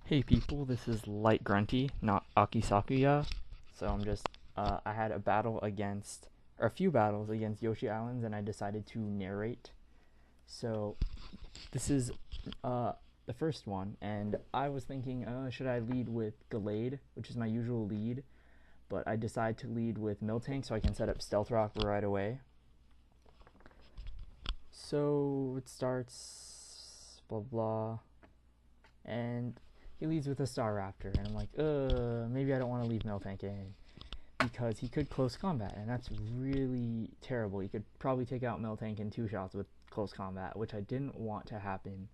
Hey people, this is LightGrunty, not Akisakuya. So I had a battle against, or a few battles against Yoshi Islands, and I decided to narrate. So this is uh, the first one, and I was thinking, should I lead with Gallade, which is my usual lead, but I decided to lead with Miltank so I can set up Stealth Rock right away. So it starts, blah blah, and he leads with a Star Raptor, and I'm like, maybe I don't want to leave Miltank in because he could close combat, and that's really terrible. He could probably take out Miltank in 2 shots with close combat, which I didn't want to happen.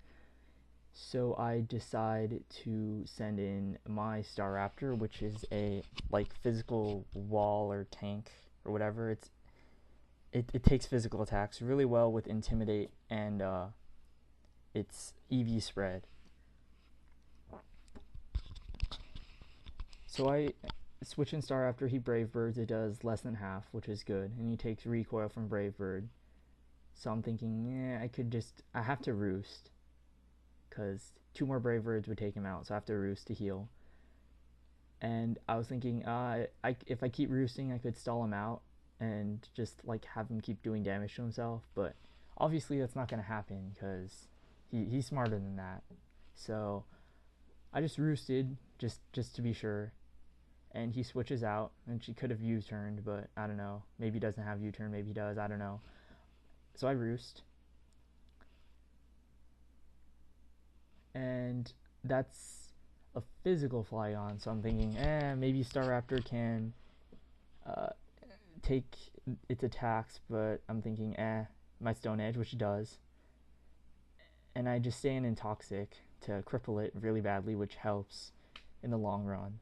So I decide to send in my Star Raptor, which is a like physical wall or tank or whatever. It takes physical attacks really well with Intimidate and its EV spread. So I switch in Star after he Brave Birds. It does less than half, which is good, and he takes recoil from Brave Bird. So I'm thinking, I have to Roost, because 2 more Brave Birds would take him out, so I have to Roost to heal. And I was thinking, if I keep roosting, I could stall him out and just like have him keep doing damage to himself. But obviously that's not gonna happen because he's smarter than that. So I just roosted just to be sure, and he switches out, and she could have U-turned, but I don't know. Maybe he doesn't have U-turn, maybe he does, I don't know. So I roost, and that's a physical Flygon, so I'm thinking, maybe Staraptor can take its attacks, but I'm thinking, my Stone Edge, which it does, and I just stay in Intoxic to cripple it really badly, which helps in the long run.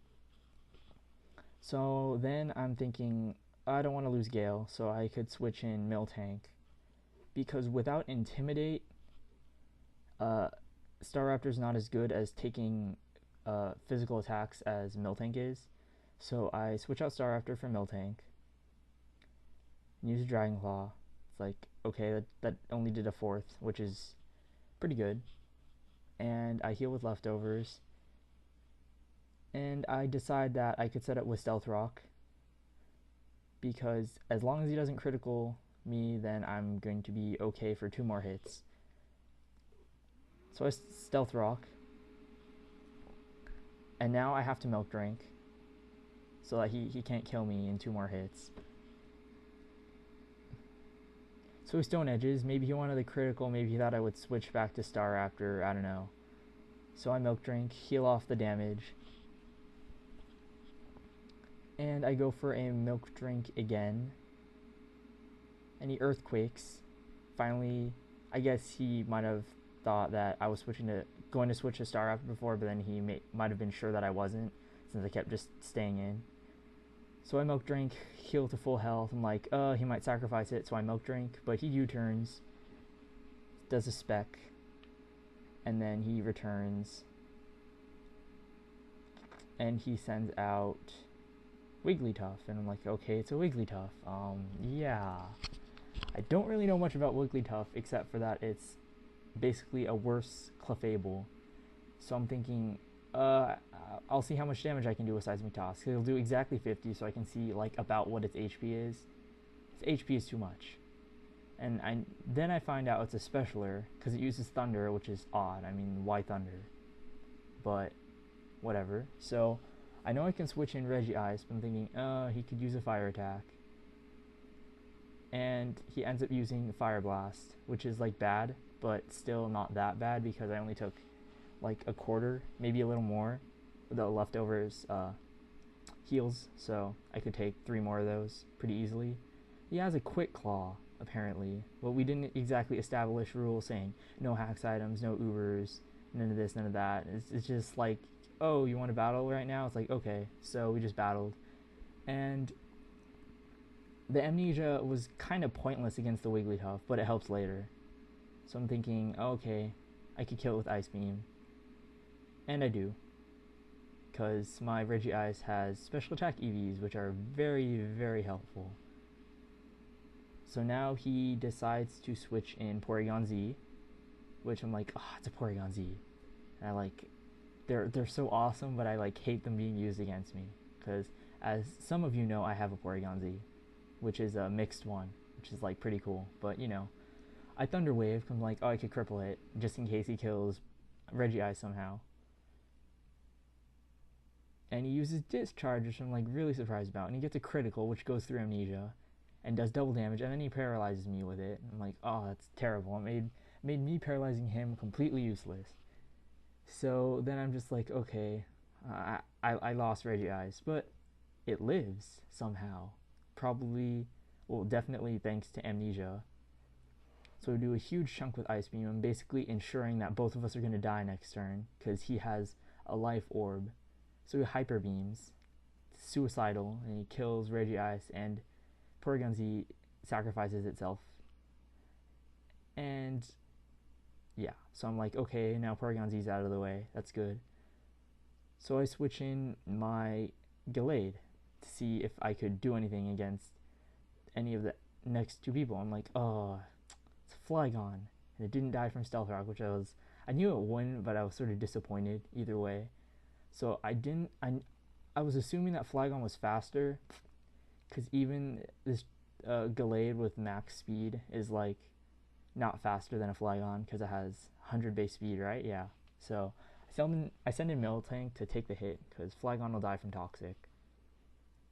So then I'm thinking, I don't want to lose Gale, so I could switch in Miltank, because without Intimidate, Staraptor's not as good as taking physical attacks as Miltank is. So I switch out Staraptor for Miltank, and use a Dragon Claw. It's like, okay, that only did a fourth, which is pretty good. And I heal with leftovers, and I decide that I could set up with Stealth Rock, because as long as he doesn't critical me, then I'm going to be okay for 2 more hits. So I Stealth Rock, and now I have to Milk Drink so that he can't kill me in 2 more hits. So he Stone Edges. Maybe he wanted the critical, maybe he thought I would switch back to Star Raptor, I don't know. So I Milk Drink, heal off the damage, and I go for a Milk Drink again, and he Earthquakes. Finally, I guess he might have thought that I was going to switch to Star Raptor before, but then he might have been sure that I wasn't, since I kept just staying in. So I Milk Drink, heal to full health. I'm like, he might sacrifice it, so I Milk Drink, but he U-turns, does a spec, and then he returns, and he sends out Wigglytuff, and I'm like, okay, it's a Wigglytuff. Yeah. I don't really know much about Wigglytuff, except for that it's basically a worse Clefable. So I'm thinking, I'll see how much damage I can do with Seismic Toss. It'll do exactly 50, so I can see like about what its HP is. Its HP is too much. And then I find out it's a Specialer, because it uses Thunder, which is odd. I mean, why Thunder? But whatever. So I know I can switch in Regice, but I'm thinking, he could use a Fire attack. And he ends up using Fire Blast, which is like bad, but still not that bad, because I only took like a quarter, maybe a little more, the leftovers heals, so I could take 3 more of those pretty easily. He has a Quick Claw, apparently, but we didn't exactly establish rules saying no hacks items, no Ubers, none of this, none of that. It's just like, oh, you want to battle right now? It's like, okay, so we just battled. And the Amnesia was kind of pointless against the Wigglytuff, but it helps later. So I'm thinking, okay, I could kill it with Ice Beam. And I do, because my Regice has special attack EVs, which are very, very helpful. So now he decides to switch in Porygon-Z, which I'm like, it's a Porygon-Z. And I like they're so awesome, but I like hate them being used against me because, as some of you know, I have a Porygon-Z, which is a mixed one, which is like pretty cool. But I Thunder Wave. I'm like, oh, I could cripple it just in case he kills Reggie somehow. And he uses Discharge, which I'm like really surprised about, and he gets a critical, which goes through Amnesia, and does double damage, and then he paralyzes me with it. I'm like, oh, that's terrible. It made me paralyzing him completely useless. So then I'm just like, okay, I lost Reggie, but it lives somehow. Probably, well, definitely thanks to Amnesia. So we do a huge chunk with Ice Beam. I'm basically ensuring that both of us are going to die next turn because he has a life orb. So he Hyper Beams, suicidal, and he kills Regice, and Porygon-Z sacrifices itself. And yeah, so I'm like, okay, now Porygon-Z's out of the way. That's good. So I switch in my Gallade to see if I could do anything against any of the next two people. I'm like, oh, it's Flygon, and it didn't die from Stealth Rock, which I knew it wouldn't, but I was sort of disappointed either way. So I was assuming that Flygon was faster, because even this Gallade with max speed is like not faster than a Flygon because it has 100 base speed, right? Yeah. So I send in Miltank to take the hit because Flygon will die from Toxic.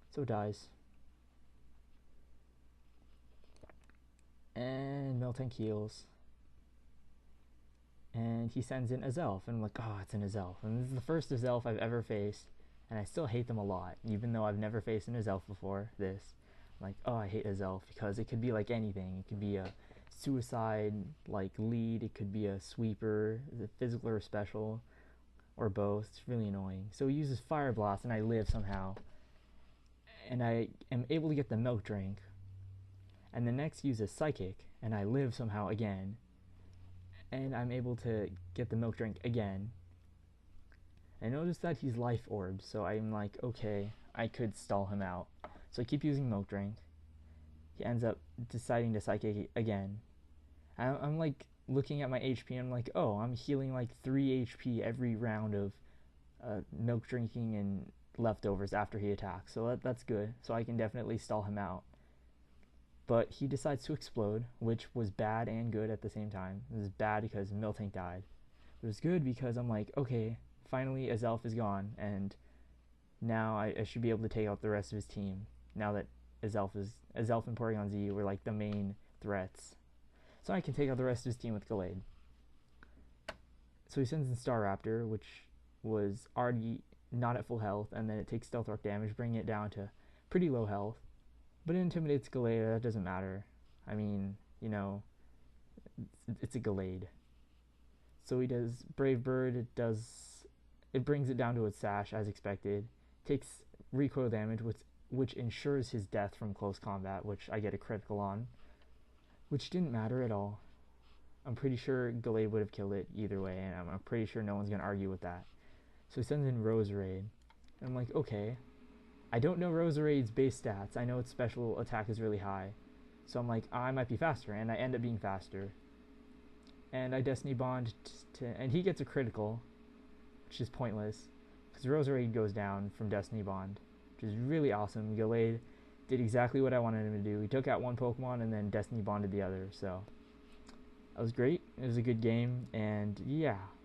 So it dies. And Miltank heals. And he sends in Azelf, and I'm like, oh, it's an Azelf. And this is the first Azelf I've ever faced, and I still hate them a lot, even though I've never faced an Azelf before this. I'm like, oh, I hate Azelf because it could be like anything. It could be a suicide, like, lead. It could be a sweeper, the physical or special, or both. It's really annoying. So he uses Fire Blast, and I live somehow. And I am able to get the Milk Drink. And the next uses Psychic, and I live somehow again. And I'm able to get the Milk Drink again. I notice that he's Life Orb, so I'm like, okay, I could stall him out. So I keep using Milk Drink. He ends up deciding to Psychic again. I'm like looking at my HP, and I'm like, oh, I'm healing like 3 HP every round of milk drinking and leftovers after he attacks. So that's good. So I can definitely stall him out. But he decides to explode, which was bad and good at the same time. It was bad because Miltank died. It was good because I'm like, okay, finally Azelf is gone, and now I should be able to take out the rest of his team. Now that Azelf and Porygon-Z were like the main threats. So I can take out the rest of his team with Gallade. So he sends in Staraptor, which was already not at full health, and then it takes Stealth Rock damage, bringing it down to pretty low health. But it intimidates Gallade. That doesn't matter. I mean, it's a Gallade. So he does Brave Bird. It brings it down to its sash as expected. Takes recoil damage, which ensures his death from close combat, which I get a critical on, which didn't matter at all. I'm pretty sure Gallade would have killed it either way, and I'm pretty sure no one's gonna argue with that. So he sends in Roserade, and I'm like, okay. I don't know Roserade's base stats. I know its special attack is really high. So I'm like, I might be faster, and I end up being faster. And I Destiny Bond, and he gets a critical, which is pointless, because Roserade goes down from Destiny Bond, which is really awesome. Gallade did exactly what I wanted him to do. He took out one Pokemon and then Destiny Bonded the other, so that was great. It was a good game, and yeah,